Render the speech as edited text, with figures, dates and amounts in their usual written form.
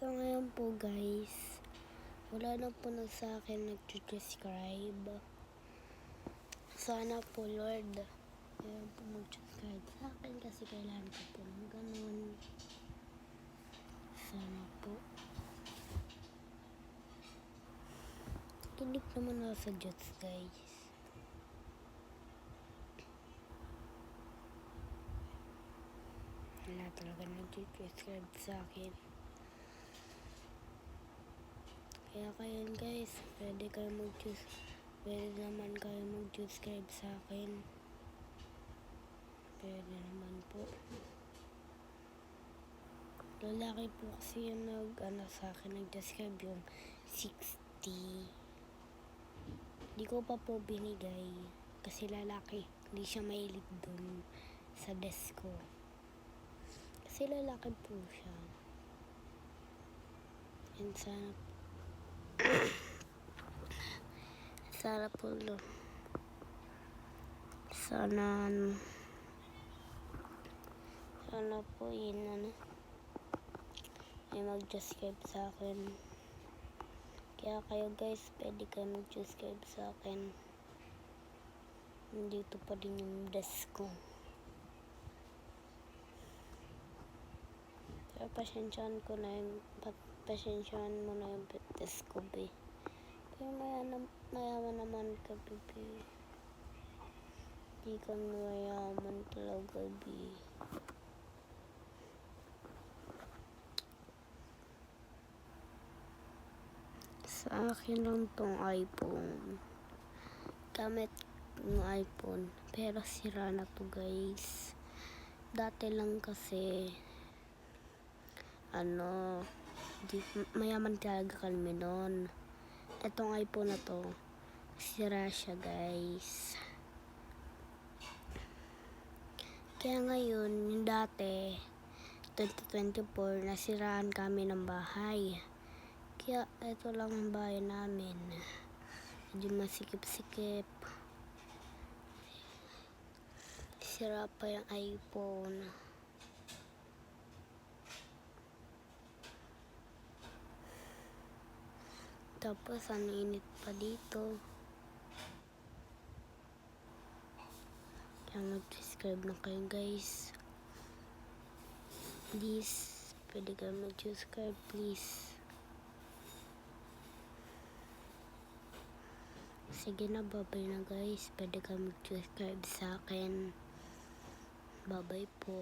So ngayon po guys, wala na po na sa akin nag-subscribe. Sana po Lord, ayaw po mag-subscribe sa akin kasi kailangan ko po ng ganun. Sana po. Kinig naman ako sa Diyos guys. Wala talaga nag-subscribe sa akin. Kaya kayo guys, pwede naman kayo mag-subscribe sa akin. Pwede naman po. Lalaki po kasi yung sa akin, nag-subscribe yung 60. Hindi ko pa po binigay kasi lalaki. Hindi siya mahilig dun sa desk ko. Kasi lalaki po siya. And sana po sana po yun ay mag-subscribe sa akin. Kaya kayo guys, pwede kayo mag-subscribe sa akin. Nandito pa din yung desk ko. Pero pasensyahan mo na yung desk ko, be. Pero mayaman naman ka, be. Di ka mayaman talaga, be. Sa akin lang tong iPhone. Gamit ng iPhone. Pero sira na to guys. Dati lang kasi mayaman talaga kami noon. Etong iPhone na to, sira siya guys. Kaya ngayon, yung dati 2024, nasiraan kami ng bahay. Kaya ito lang ang bahay namin. Medyo masikip-sikip. Sira pa yung iPhone. Tapos ang init pa dito. Kaya mag-subscribe na kayo guys. Please, pwede kayo mag-subscribe please. Sige na, bye-bye na guys. Pwede kayo mag-subscribe sa akin. Bye-bye po.